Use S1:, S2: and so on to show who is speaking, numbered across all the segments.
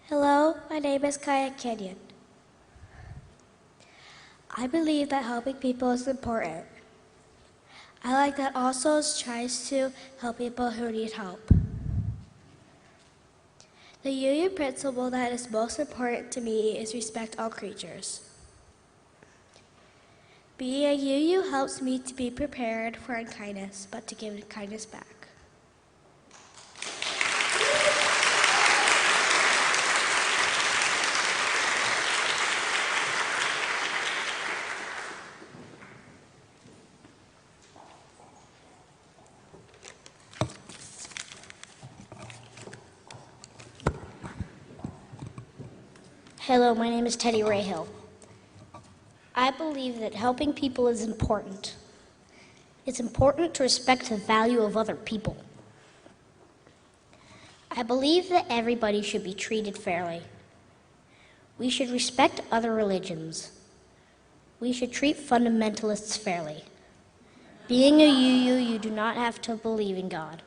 S1: Hello, my name is Kaya Kenyon. I believe that helping people is important. I like that all souls tries to help people who need help. The union principle that is most important to me is respect all creatures. Being a UU helps me to be prepared for unkindness, but to give kindness back.
S2: Hello, my name is Teddy Rayhill. I believe that helping people is important. It's important to respect the value of other people. I believe that everybody should be treated fairly. We should respect other religions. We should treat fundamentalists fairly. Being a UU, you do not have to believe in God.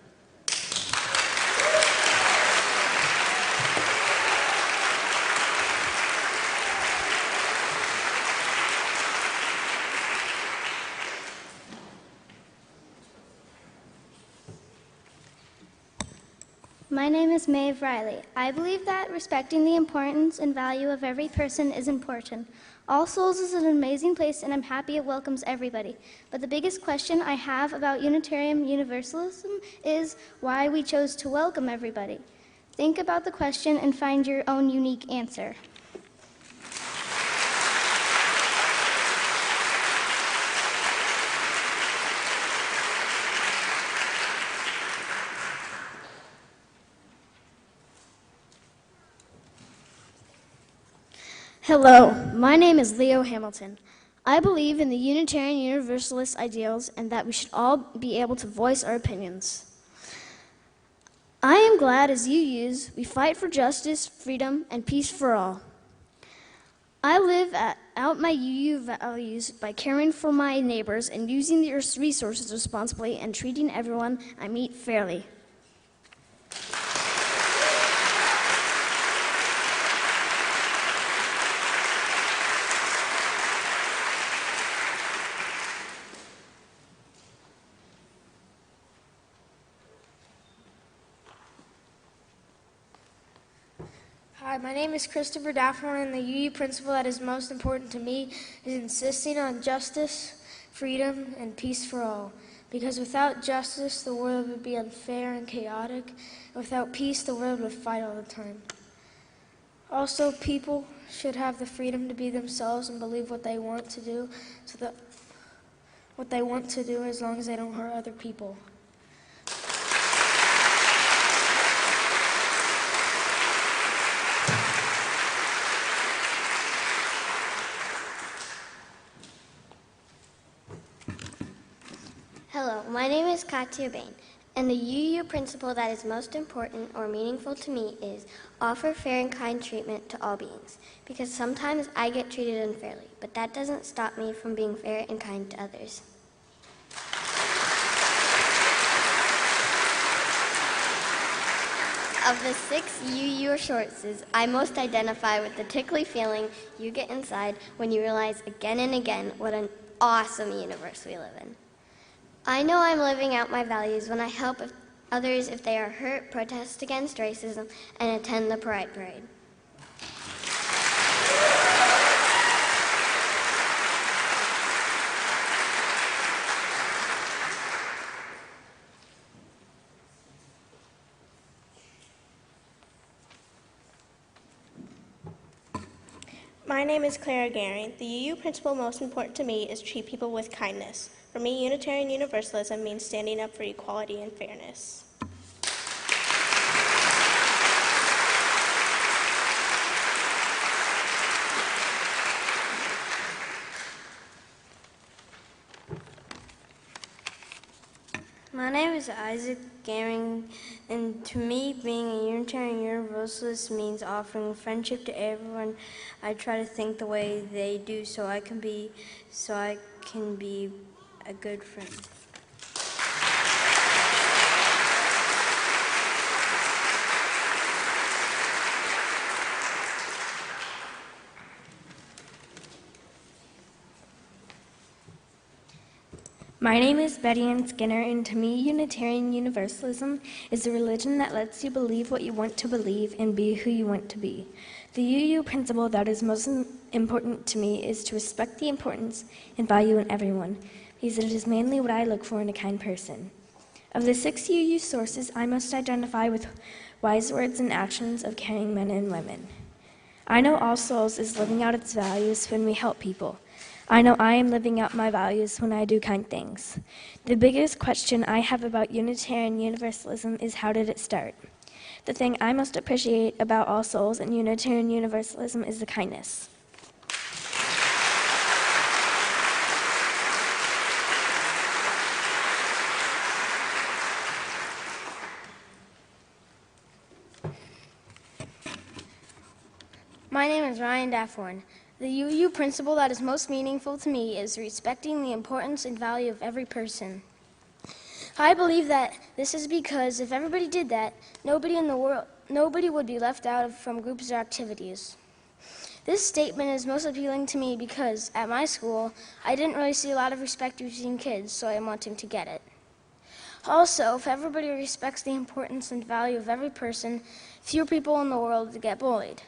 S3: My name is Maeve Riley. I believe that respecting the importance and value of every person is important. All Souls is an amazing place and I'm happy it welcomes everybody. But the biggest question I have about Unitarian Universalism is why we chose to welcome everybody. Think about the question and find your own unique answer.
S4: Hello, my name is Leo Hamilton. I believe in the Unitarian Universalist ideals and that we should all be able to voice our opinions. I am glad as UUs we fight for justice, freedom, and peace for all. I live out my UU values by caring for my neighbors and using the Earth's resources responsibly and treating everyone I meet fairly.
S1: Hi, my name is Christopher Daffner, and the UU principle that is most important to me is insisting on justice, freedom, and peace for all. Because without justice, the world would be unfair and chaotic. And without peace, the world would fight all the time. Also, people should have the freedom to be themselves and believe what they want to do, as long as they don't hurt other people.
S5: Hello, my name is Katya Bain, and the UU principle that is most important or meaningful to me is offer fair and kind treatment to all beings, because sometimes I get treated unfairly, but that doesn't stop me from being fair and kind to others. Of the 6 UU assurances, I most identify with the tickly feeling you get inside when you realize again and again what an awesome universe we live in. I know I'm living out my values when I help others if they are hurt, protest against racism, and attend the Pride Parade.
S6: My name is Clara Gehring. The UU principle most important to me is treat people with kindness. For me, Unitarian Universalism means standing up for equality and fairness.
S7: My name is Isaac Gehring, and to me, being a Unitarian Universalist means offering friendship to everyone. I try to think the way they do so I can be a good friend.
S8: My name is Betty Ann Skinner, and to me, Unitarian Universalism is a religion that lets you believe what you want to believe and be who you want to be. The UU principle that is most important to me is to respect the importance and value in everyone, because it is mainly what I look for in a kind person. Of the 6 UU sources, I must identify with wise words and actions of caring men and women. I know All Souls is living out its values when we help people. I know I am living out my values when I do kind things. The biggest question I have about Unitarian Universalism is how did it start? The thing I most appreciate about All Souls and Unitarian Universalism is the kindness.
S1: My name is Ryan Dafford. The UU principle that is most meaningful to me is respecting the importance and value of every person. I believe that this is because if everybody did that, nobody would be left out from groups or activities. This statement is most appealing to me because at my school, I didn't really see a lot of respect between kids, so I am wanting to get it. Also, if everybody respects the importance and value of every person, fewer people in the world get bullied.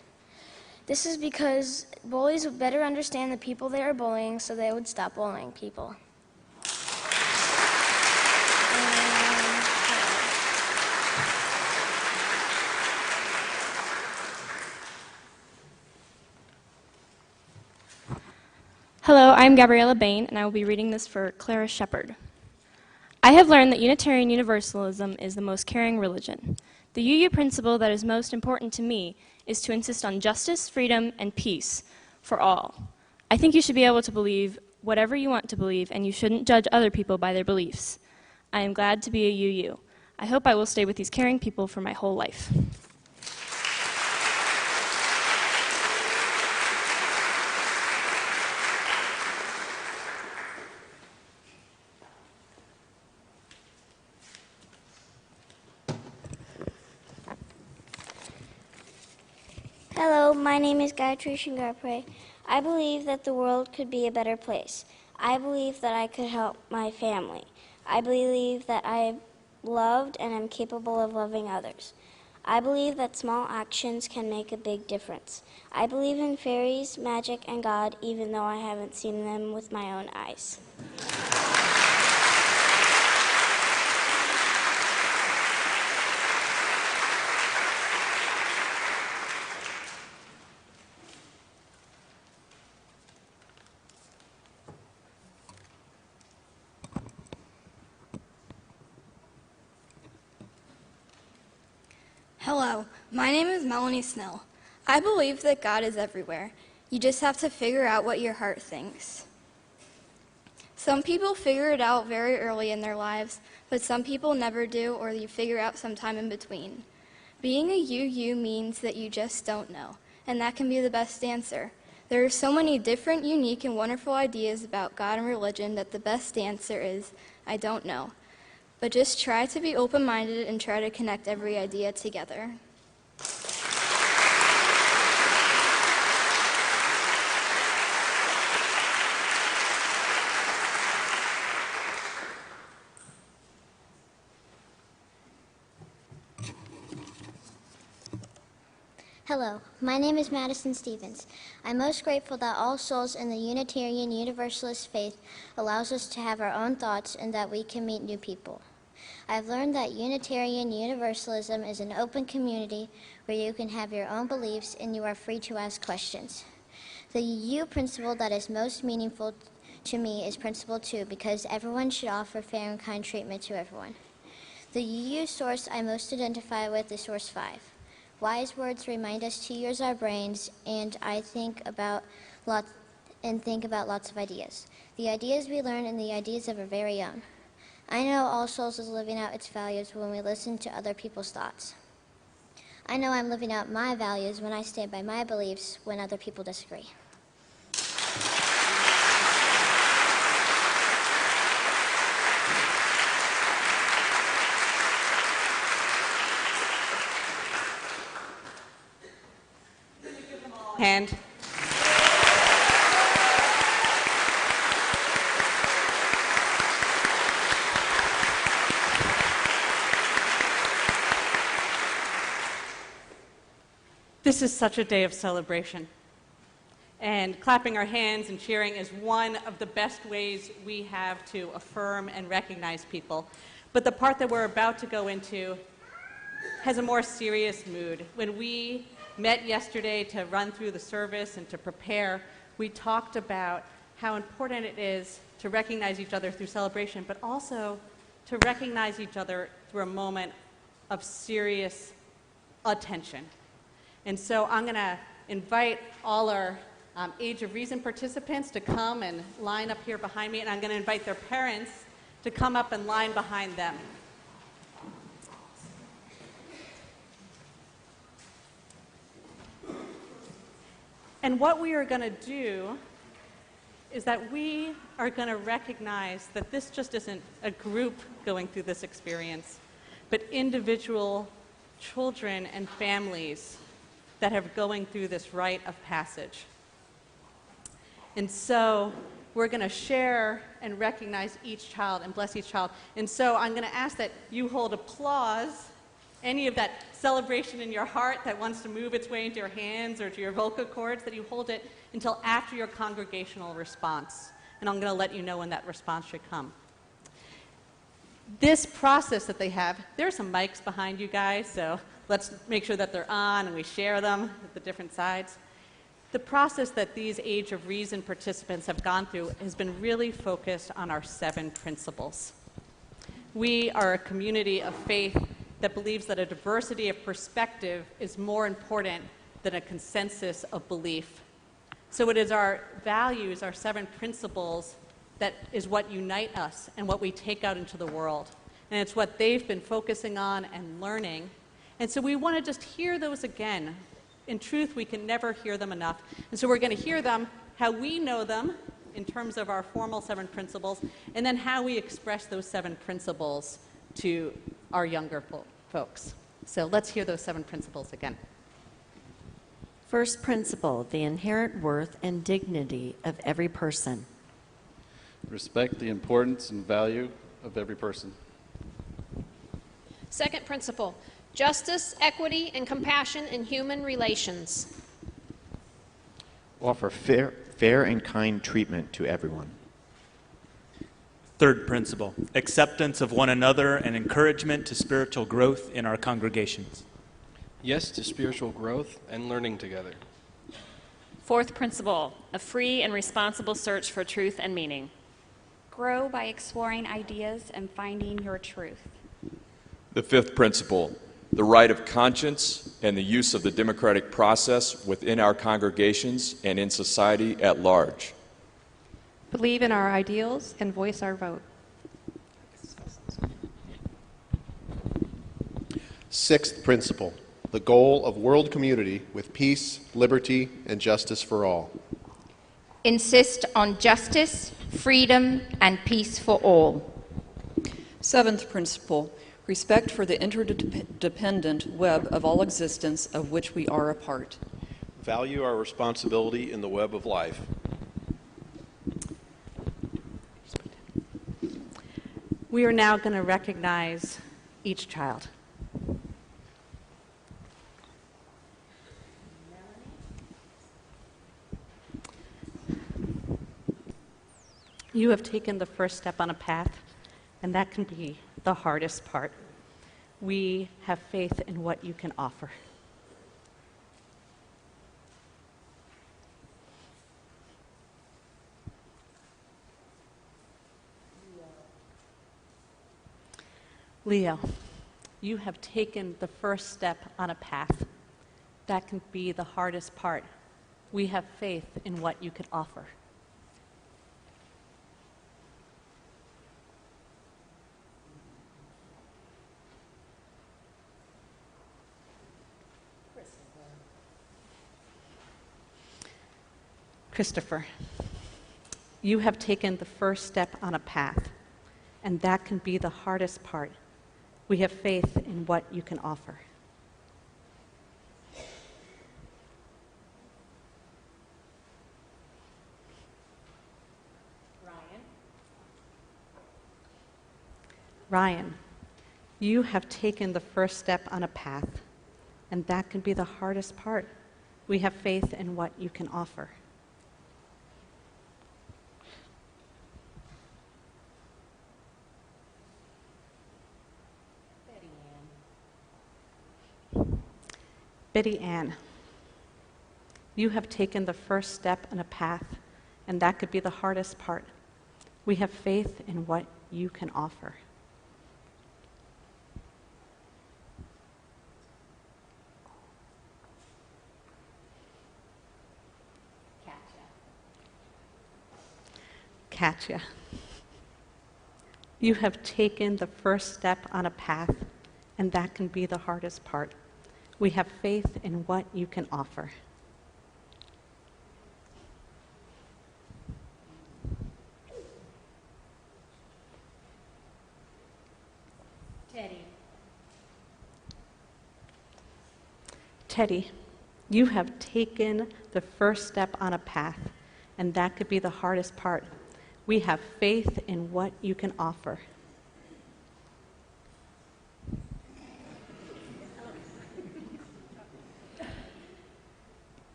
S1: This is because bullies would better understand the people they are bullying, so they would stop bullying people.
S9: Hello, I'm Gabriella Bain, and I will be reading this for Clara Shepard. I have learned that Unitarian Universalism is the most caring religion. The UU principle that is most important to me is to insist on justice, freedom, and peace for all. I think you should be able to believe whatever you want to believe, and you shouldn't judge other people by their beliefs. I am glad to be a UU. I hope I will stay with these caring people for my whole life.
S10: Hello, my name is Gayatri Shingarpre. I believe that the world could be a better place. I believe that I could help my family. I believe that I am loved and am capable of loving others. I believe that small actions can make a big difference. I believe in fairies, magic, and God, even though I haven't seen them with my own eyes.
S11: Hello, my name is Melanie Snell. I believe that God is everywhere. You just have to figure out what your heart thinks. Some people figure it out very early in their lives, but some people never do, or you figure out sometime in between. Being a UU means that you just don't know, and that can be the best answer. There are so many different, unique, and wonderful ideas about God and religion that the best answer is, I don't know. But just try to be open-minded and try to connect every idea together.
S10: Hello, my name is Madison Stevens. I'm most grateful that All Souls in the Unitarian Universalist faith allows us to have our own thoughts and that we can meet new people. I've learned that Unitarian Universalism is an open community where you can have your own beliefs and you are free to ask questions. The UU principle that is most meaningful to me is Principle 2 because everyone should offer fair and kind treatment to everyone. The UU source I most identify with is Source 5. Wise words remind us to use our brains, and I think about lots of ideas. The ideas we learn and the ideas of our very own. I know All Souls is living out its values when we listen to other people's thoughts. I know I'm living out my values when I stand by my beliefs when other people disagree.
S12: Hand. This is such a day of celebration. And clapping our hands and cheering is one of the best ways we have to affirm and recognize people. But the part that we're about to go into has a more serious mood. When we met yesterday to run through the service and to prepare, we talked about how important it is to recognize each other through celebration, but also to recognize each other through a moment of serious attention. And so I'm going to invite all our Age of Reason participants to come and line up here behind me, and I'm going to invite their parents to come up and line behind them. And what we are going to do is that we are going to recognize that this just isn't a group going through this experience, but individual children and families that are going through this rite of passage. And so we're going to share and recognize each child and bless each child. And so I'm going to ask that you hold applause, any of that celebration in your heart that wants to move its way into your hands or to your vocal cords, that you hold it until after your congregational response. And I'm going to let you know when that response should come. This process that they have, there are some mics behind you guys, so let's make sure that they're on and we share them at the different sides. The process that these Age of Reason participants have gone through has been really focused on our 7 principles. We are a community of faith that believes that a diversity of perspective is more important than a consensus of belief. So it is our values, our 7 principles, that is what unite us and what we take out into the world. And it's what they've been focusing on and learning. And so we want to just hear those again. In truth, we can never hear them enough. And so we're going to hear them, how we know them in terms of our formal 7 principles, and then how we express those 7 principles to our younger folks. So let's hear those 7 principles again.
S13: First principle, the inherent worth and dignity of every person.
S14: Respect the importance and value of every person.
S15: Second principle, justice, equity, and compassion in human relations.
S16: Offer fair and kind treatment to everyone.
S17: Third principle, acceptance of one another and encouragement to spiritual growth in our congregations.
S18: Yes to spiritual growth and learning together.
S19: Fourth principle, a free and responsible search for truth and meaning.
S20: Grow by exploring ideas and finding your truth.
S21: The fifth principle, the right of conscience and the use of the democratic process within our congregations and in society at large.
S22: Believe in our ideals and voice our vote.
S23: Sixth principle, the goal of world community with peace, liberty, and justice for all.
S24: Insist on justice, freedom, and peace for all.
S25: Seventh principle, respect for the interdependent web of all existence of which we are a part.
S18: Value our responsibility in the web of life.
S12: We are now going to recognize each child. You have taken the first step on a path, and that can be the hardest part. We have faith in what you can offer. Leo, you have taken the first step on a path. That can be the hardest part. We have faith in what you could offer. Christopher, you have taken the first step on a path, and that can be the hardest part. We have faith in what you can offer. Ryan, you have taken the first step on a path. and that can be the hardest part. We have faith in what you can offer. Betty Ann, you have taken the first step on a path, and that could be the hardest part. We have faith in what you can offer. Katya, you have taken the first step on a path, and that can be the hardest part. We have faith in what you can offer. Teddy, you have taken the first step on a path, and that could be the hardest part. We have faith in what you can offer.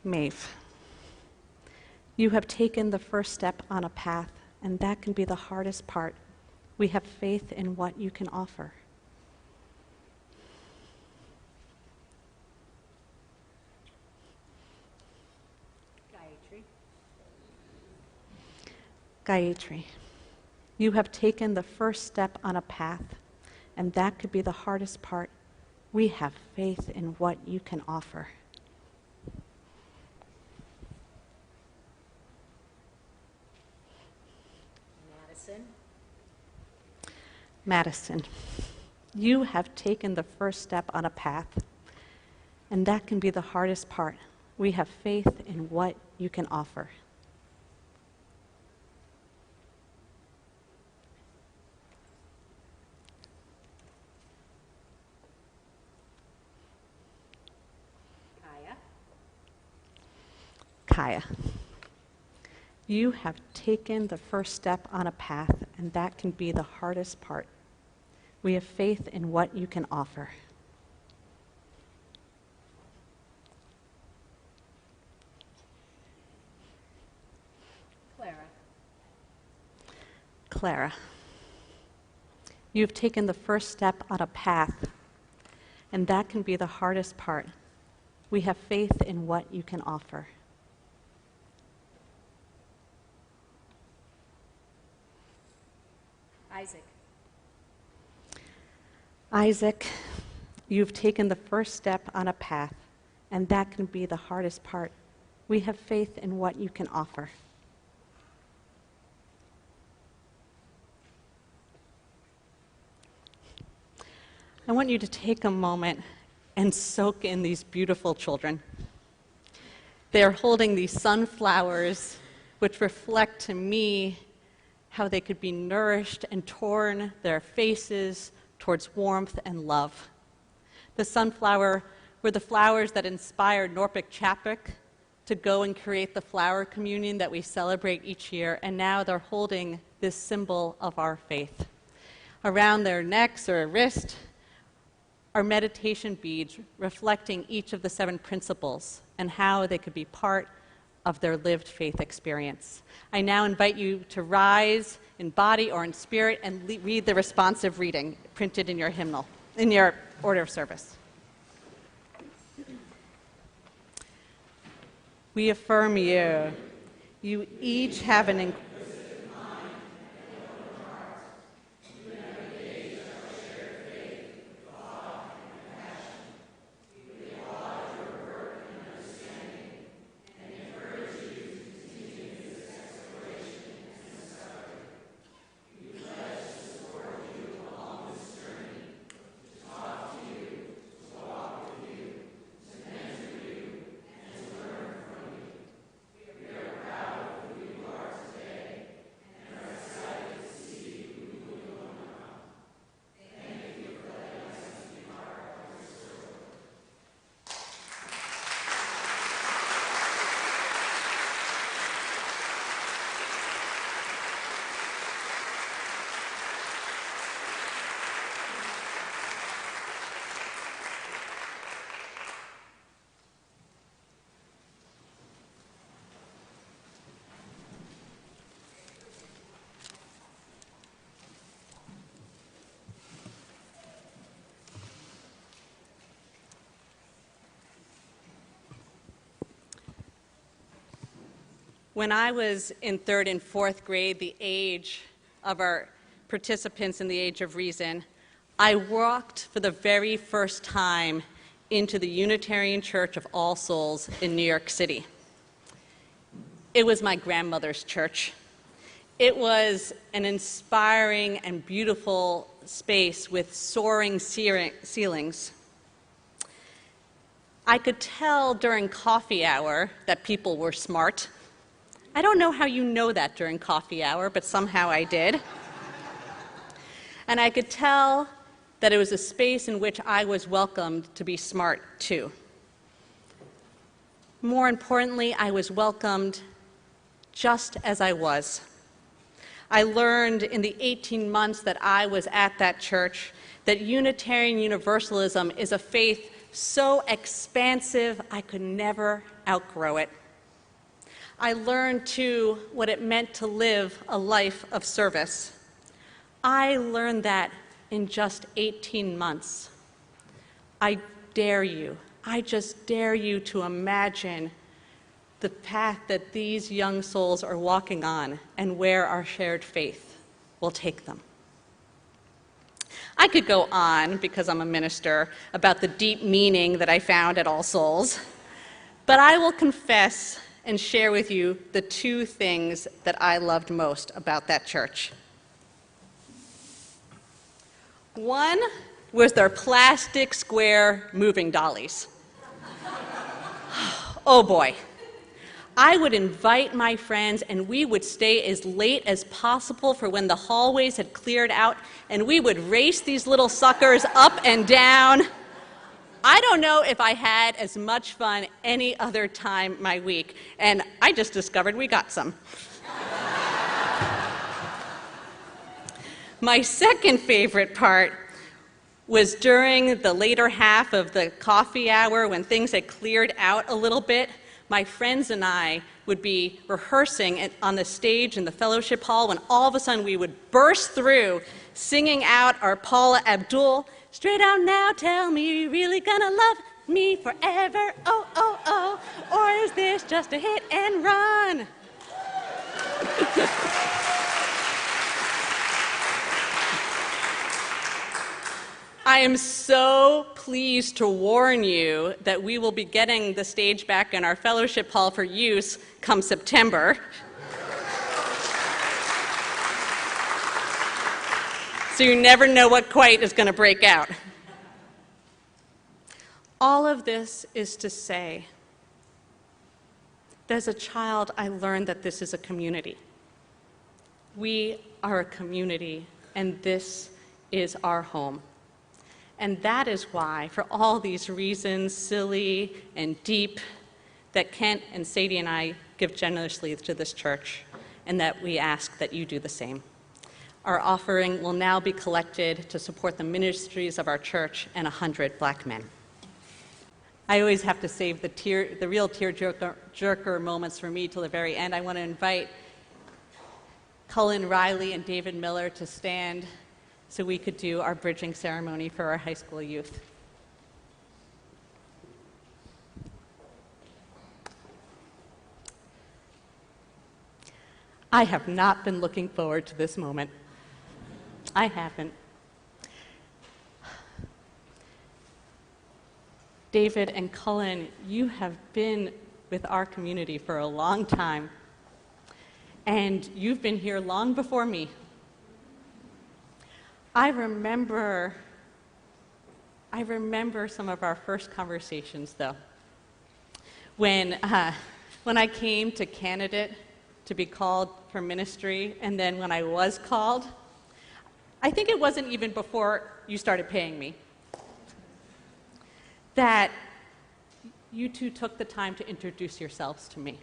S12: Maeve, you have taken the first step on a path, and that can be the hardest part. We have faith in what you can offer. Gayatri, you have taken the first step on a path, and that could be the hardest part. We have faith in what you can offer. Madison, you have taken the first step on a path, and that can be the hardest part. We have faith in what you can offer. Kaya, you have taken the first step on a path, and that can be the hardest part. We have faith in what you can offer. Clara, you've taken the first step on a path, and that can be the hardest part. We have faith in what you can offer. Isaac, you've taken the first step on a path, and that can be the hardest part. We have faith in what you can offer. I want you to take a moment and soak in these beautiful children. They're holding these sunflowers, which reflect to me how they could be nourished and torn their faces towards warmth and love. The sunflower were the flowers that inspired Norfolk Chapwick to go and create the flower communion that we celebrate each year, and now they're holding this symbol of our faith. Around their necks or wrist are meditation beads reflecting each of the 7 principles and how they could be part of their lived faith experience. I now invite you to rise in body or in spirit and read the responsive reading printed in your hymnal, in your order of service. We affirm you. You each have an inquisitive mind and open heart. You navigate our shared faith, thought, and compassion. We applaud your work and understanding and encourage you to continue this exploration and discovery. We pledge to support you along this journey, to talk to you, to walk with you, to mentor you, and to learn from you. We are proud of who you are today When I was in 3rd and 4th grade, the age of our participants in the Age of Reason, I walked for the very first time into the Unitarian Church of All Souls in New York City. It was my grandmother's church. It was an inspiring and beautiful space with soaring ceilings. I could tell during coffee hour that people were smart. I don't know how you know that during coffee hour, but somehow I did. And I could tell that it was a space in which I was welcomed to be smart too. More importantly, I was welcomed just as I was. I learned in the 18 months that I was at that church that Unitarian Universalism is a faith so expansive I could never outgrow it. I learned, too, what it meant to live a life of service. I learned that in just 18 months. I just dare you to imagine the path that these young souls are walking on and where our shared faith will take them. I could go on, because I'm a minister, about the deep meaning that I found at All Souls, but I will confess and share with you the 2 things that I loved most about that church. One was their plastic square moving dollies. Oh boy. I would invite my friends and we would stay as late as possible for when the hallways had cleared out, and we would race these little suckers up and down. I don't know if I had as much fun any other time my week, and I just discovered we got some. My second favorite part was during the later half of the coffee hour when things had cleared out a little bit. My friends and I would be rehearsing on the stage in the fellowship hall when all of a sudden we would burst through singing out our Paula Abdul, "Straight out now, tell me you really gonna love me forever, oh, oh, oh, or is this just a hit and run?" I am so pleased to warn you that we will be getting the stage back in our fellowship hall for use come September. So you never know what quite is going to break out. All of this is to say that as a child, I learned that this is a community. We are a community, and this is our home. And that is why, for all these reasons, silly and deep, that Kent and Sadie and I give generously to this church, and that we ask that you do the same. Our offering will now be collected to support the ministries of our church and 100 black men. I always have to save the real tear-jerker moments for me till the very end. I want to invite Cullen Riley and David Miller to stand so we could do our bridging ceremony for our high school youth. I have not been looking forward to this moment. I haven't. David and Cullen, you have been with our community for a long time, and you've been here long before me. I remember some of our first conversations, though. When I came to candidate to be called for ministry, and then when I was called, I think it wasn't even before you started paying me, that you two took the time to introduce yourselves to me.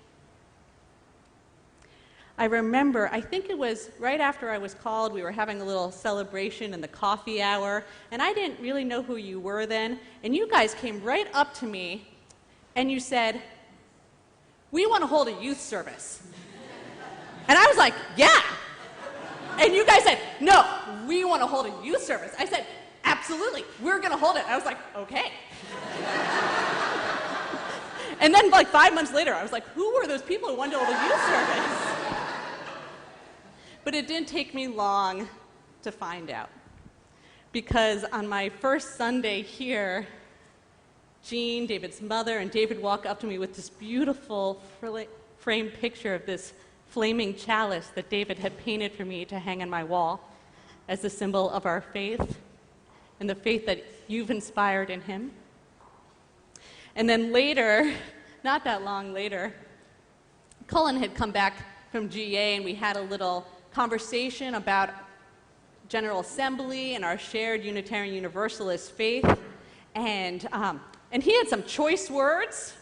S12: I remember, I think it was right after I was called, we were having a little celebration in the coffee hour, and I didn't really know who you were then, and you guys came right up to me and you said, "We want to hold a youth service." And I was like, "Yeah." And you guys said, "No, we want to hold a youth service." I said, "Absolutely, we're going to hold it." I was like, "Okay." And then like 5 months later, I was like, who were those people who wanted to hold a youth service? But it didn't take me long to find out. Because on my first Sunday here, Jean, David's mother, and David walk up to me with this beautiful framed picture of this flaming chalice that David had painted for me to hang on my wall as a symbol of our faith and the faith that you've inspired in him. And then later, not that long later, Cullen had come back from GA and we had a little conversation about General Assembly and our shared Unitarian Universalist faith. And he had some choice words.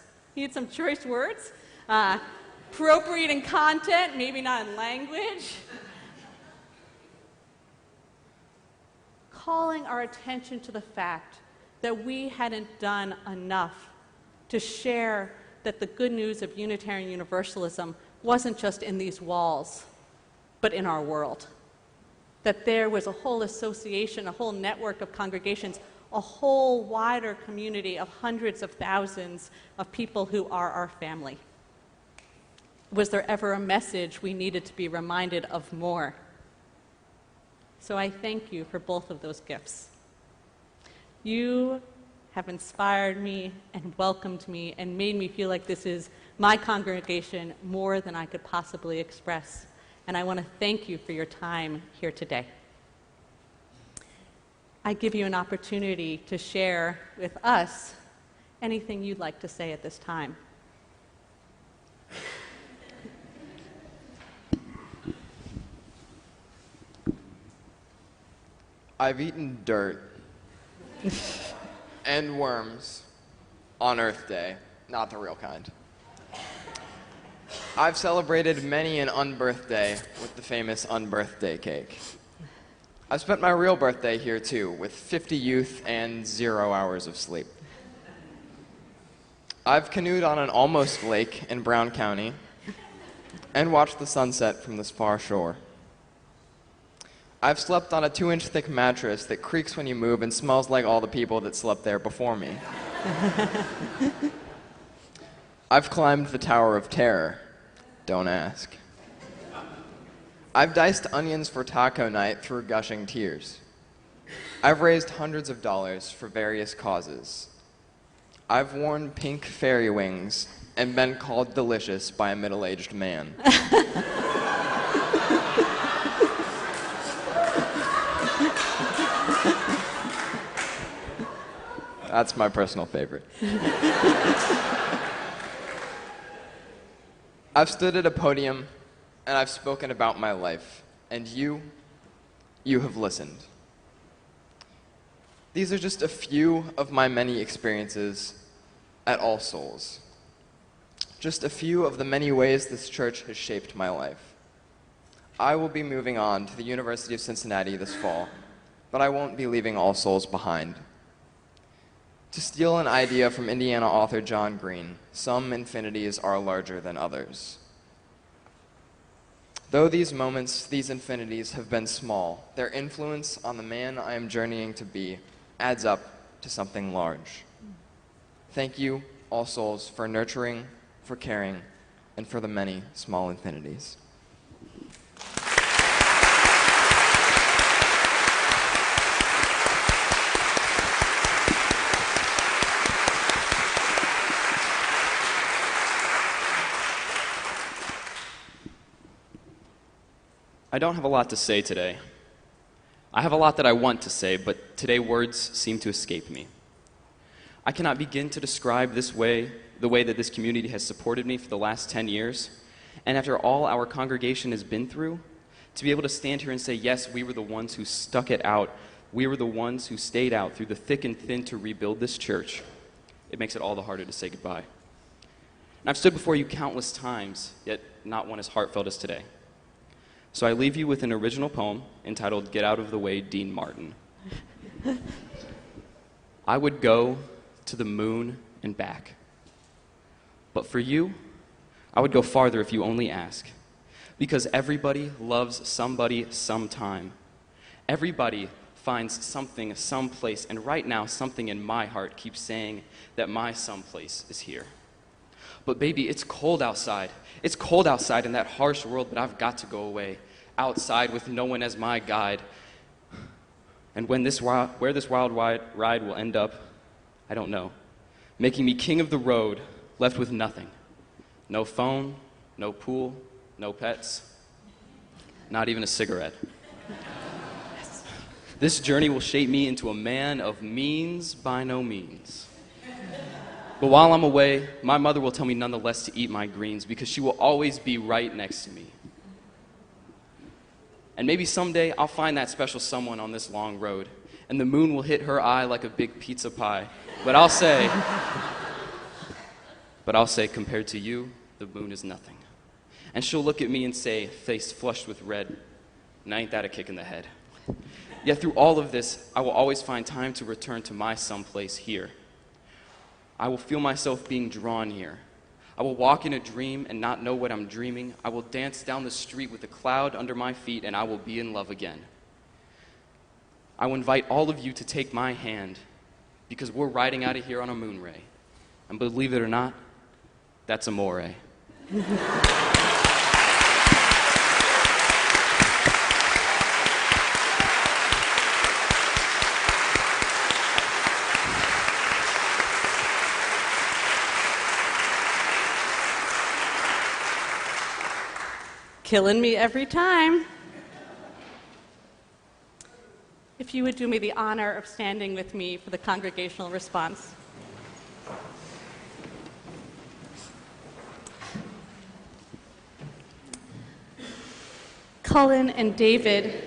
S12: Appropriate in content, maybe not in language. Calling our attention to the fact that we hadn't done enough to share that the good news of Unitarian Universalism wasn't just in these walls, but in our world. That there was a whole association, a whole network of congregations, a whole wider community of hundreds of thousands of people who are our family. Was there ever a message we needed to be reminded of more? So I thank you for both of those gifts. You have inspired me and welcomed me and made me feel like this is my congregation more than I could possibly express. And I want to thank you for your time here today. I give you an opportunity to share with us anything you'd like to say at this time.
S2: I've eaten dirt and worms on Earth Day, not the real kind. I've celebrated many an unbirthday with the famous unbirthday cake. I've spent my real birthday here too, with 50 youth and 0 hours of sleep. I've canoed on an almost lake in Brown County and watched the sunset from this far shore. I've slept on a 2-inch thick mattress that creaks when you move and smells like all the people that slept there before me. I've climbed the Tower of Terror. Don't ask. I've diced onions for taco night through gushing tears. I've raised hundreds of dollars for various causes. I've worn pink fairy wings and been called delicious by a middle-aged man. That's my personal favorite. I've stood at a podium and I've spoken about my life, and you have listened. These are just a few of my many experiences at All Souls. Just a few of the many ways this church has shaped my life. I will be moving on to the University of Cincinnati this fall, but I won't be leaving All Souls behind. To steal an idea from Indiana author John Green, some infinities are larger than others. Though these moments, these infinities, have been small, their influence on the man I am journeying to be adds up to something large. Thank you, All Souls, for nurturing, for caring, and for the many small infinities.
S3: I don't have a lot to say today. I have a lot that I want to say, but today words seem to escape me. I cannot begin to describe the way that this community has supported me for the last 10 years, and after all our congregation has been through, to be able to stand here and say, yes, we were the ones who stuck it out, we were the ones who stayed out through the thick and thin to rebuild this church, it makes it all the harder to say goodbye. And I've stood before you countless times, yet not one as heartfelt as today. So I leave you with an original poem entitled Get Out of the Way, Dean Martin. I would go to the moon and back. But for you, I would go farther if you only ask. Because everybody loves somebody sometime. Everybody finds something someplace, and right now something in my heart keeps saying that my someplace is here. But baby, it's cold outside. It's cold outside in that harsh world, but I've got to go away. Outside with no one as my guide. And where this wild ride will end up, I don't know. Making me king of the road, left with nothing. No phone, no pool, no pets, not even a cigarette. This journey will shape me into a man of means by no means. But while I'm away, my mother will tell me nonetheless to eat my greens because she will always be right next to me. And maybe someday I'll find that special someone on this long road, and the moon will hit her eye like a big pizza pie. But I'll say, compared to you, the moon is nothing. And she'll look at me and say, face flushed with red, and ain't that a kick in the head? Yet through all of this, I will always find time to return to my someplace here. I will feel myself being drawn here. I will walk in a dream and not know what I'm dreaming. I will dance down the street with a cloud under my feet, and I will be in love again. I will invite all of you to take my hand, because we're riding out of here on a moon ray. And believe it or not, that's amore.
S12: Killing me every time. If you would do me the honor of standing with me for the congregational response. Cullen and David,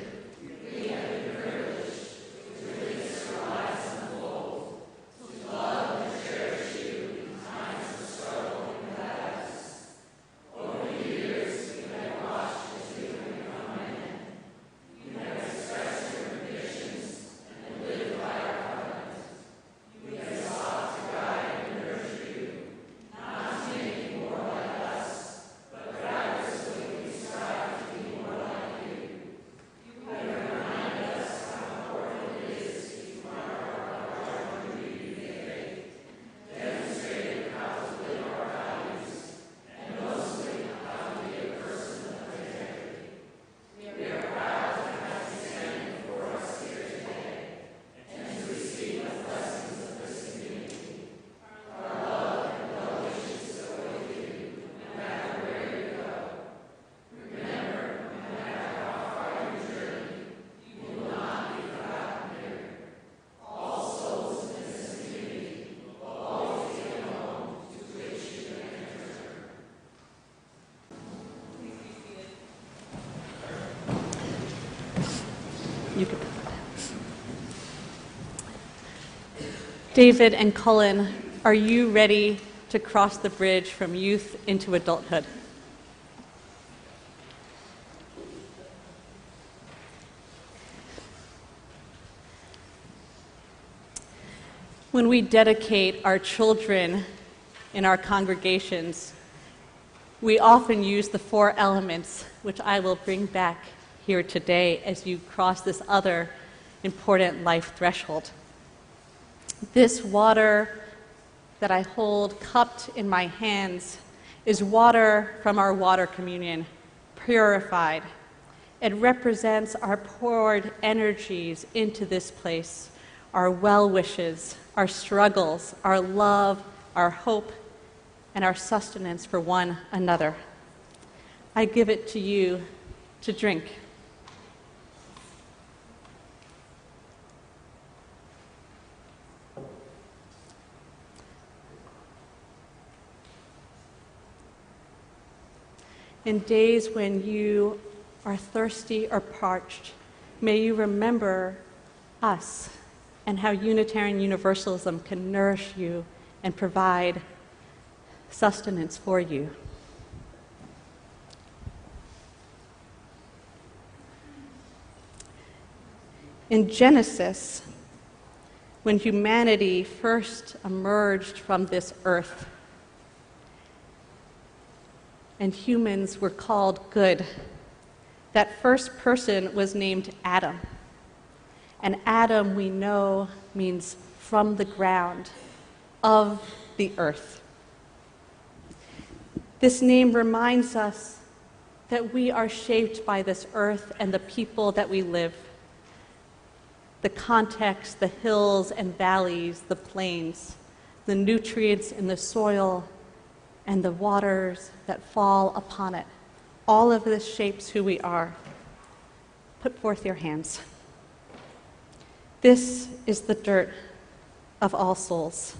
S12: David and Cullen, are you ready to cross the bridge from youth into adulthood? When we dedicate our children in our congregations, we often use the 4 elements, which I will bring back here today as you cross this other important life threshold. This water that I hold cupped in my hands is water from our water communion, purified. It represents our poured energies into this place, our well wishes, our struggles, our love, our hope, and our sustenance for one another. I give it to you to drink. In days when you are thirsty or parched, may you remember us and how Unitarian Universalism can nourish you and provide sustenance for you. In Genesis, when humanity first emerged from this earth, and humans were called good, that first person was named Adam. And Adam, we know, means from the ground, of the earth. This name reminds us that we are shaped by this earth and the people that we live. The context, the hills and valleys, the plains, the nutrients in the soil, and the waters that fall upon it. All of this shapes who we are. Put forth your hands. This is the dirt of All Souls.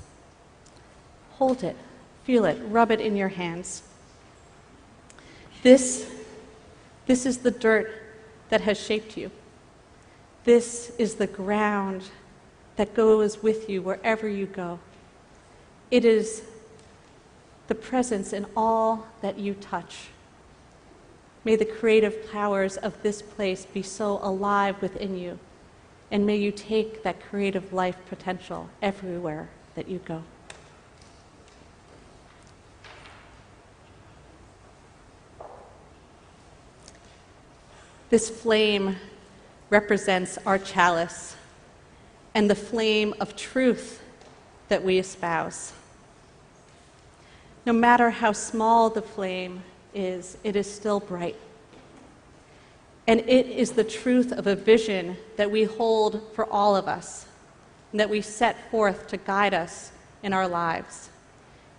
S12: Hold it, feel it, rub it in your hands. This is the dirt that has shaped you. This is the ground that goes with you wherever you go. It is the presence in all that you touch. May the creative powers of this place be so alive within you, and may you take that creative life potential everywhere that you go. This flame represents our chalice and the flame of truth that we espouse. No matter how small the flame is, it is still bright. And it is the truth of a vision that we hold for all of us, and that we set forth to guide us in our lives.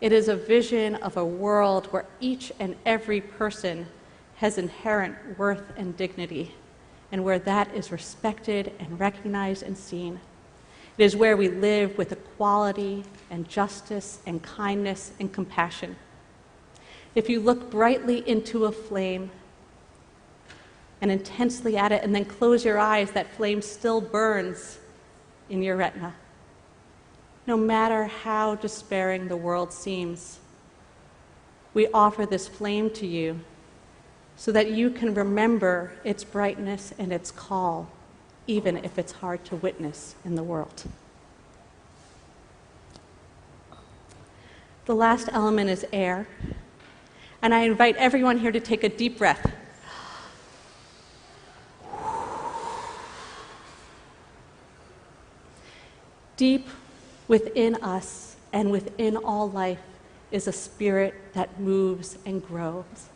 S12: It is a vision of a world where each and every person has inherent worth and dignity, and where that is respected and recognized and seen. It is where we live with equality and justice and kindness and compassion. If you look brightly into a flame and intensely at it and then close your eyes, that flame still burns in your retina. No matter how despairing the world seems, we offer this flame to you so that you can remember its brightness and its call, even if it's hard to witness in the world. The last element is air, and I invite everyone here to take a deep breath. Deep within us and within all life is a spirit that moves and grows.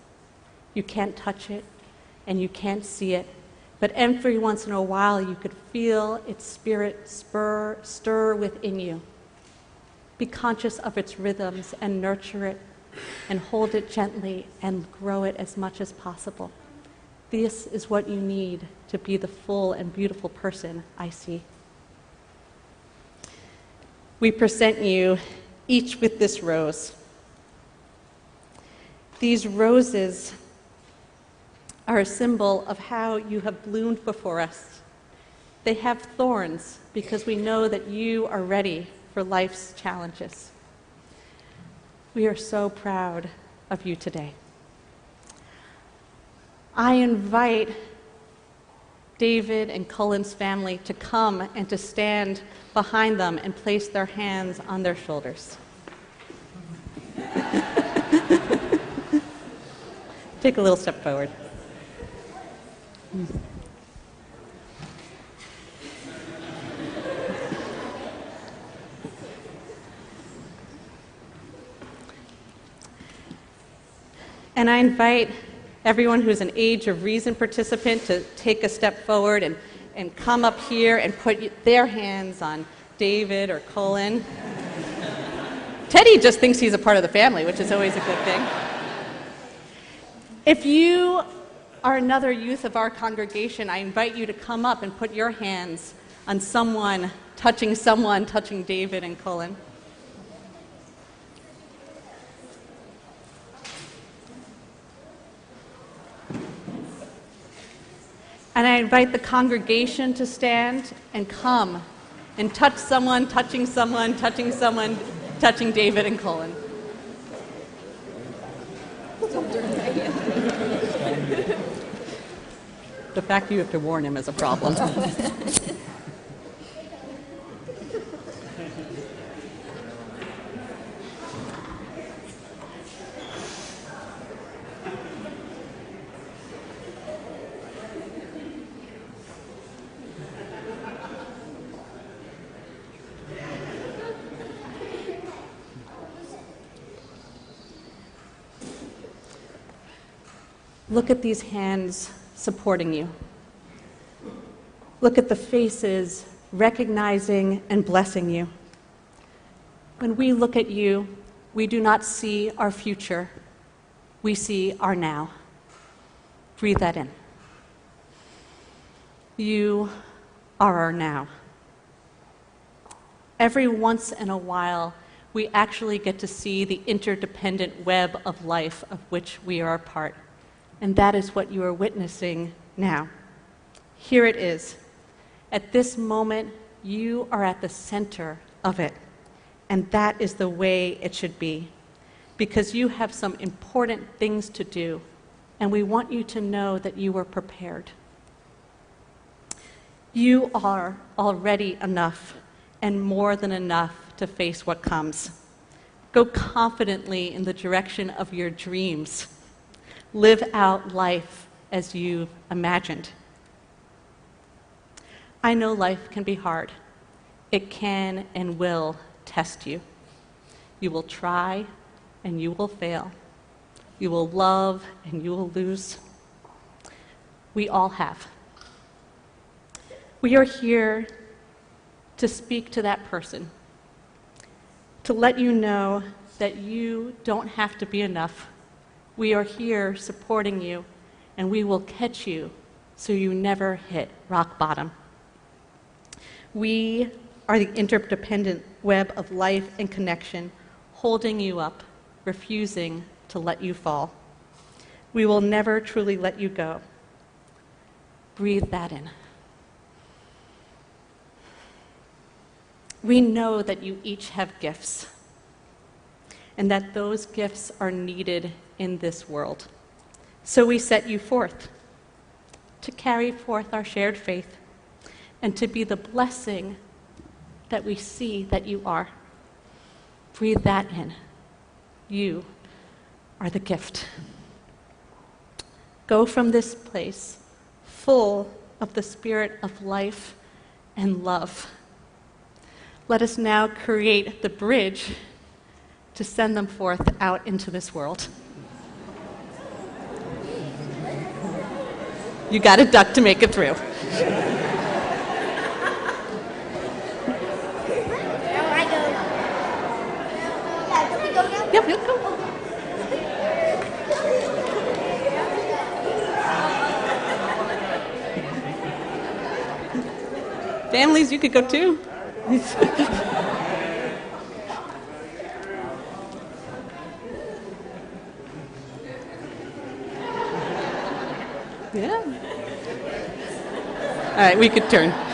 S12: You can't touch it and you can't see it, but every once in a while you could feel its spirit stir within you. Be conscious of its rhythms and nurture it and hold it gently and grow it as much as possible. This is what you need to be the full and beautiful person I see. We present you each with this rose. These roses are a symbol of how you have bloomed before us. They have thorns because we know that you are ready for life's challenges. We are so proud of you today. I invite David and Cullen's family to come and to stand behind them and place their hands on their shoulders. Take a little step forward. And I invite everyone who's an Age of Reason participant to take a step forward and come up here and put their hands on David or Cullen. Teddy just thinks he's a part of the family, which is always a good thing. If you are another youth of our congregation, I invite you to come up and put your hands on someone touching David and Cullen. And I invite the congregation to stand and come and touch someone, touching David and Cullen. The fact you have to warn him is a problem. Look at these hands supporting you. Look at the faces recognizing and blessing you. When we look at you, we do not see our future. We see our now. Breathe that in. You are our now. Every once in a while, we actually get to see the interdependent web of life of which we are a part. And that is what you are witnessing now. Here it is. At this moment, you are at the center of it. And that is the way it should be. Because you have some important things to do. And we want you to know that you are prepared. You are already enough and more than enough to face what comes. Go confidently in the direction of your dreams. Live out life as you've imagined. I know life can be hard. It can and will test you. You will try and you will fail. You will love and you will lose. We all have. We are here to speak to that person, to let you know that you don't have to be enough. We are here supporting you, and we will catch you so you never hit rock bottom. We are the interdependent web of life and connection, holding you up, refusing to let you fall. We will never truly let you go. Breathe that in. We know that you each have gifts, and that those gifts are needed in this world. So we set you forth to carry forth our shared faith and to be the blessing that we see that you are. Breathe that in. You are the gift. Go from this place full of the spirit of life and love. Let us now create the bridge to send them forth out into this world. You got a duck to make it through. Yep, yep, go. Families, you could go too. Yeah. All right, we could turn.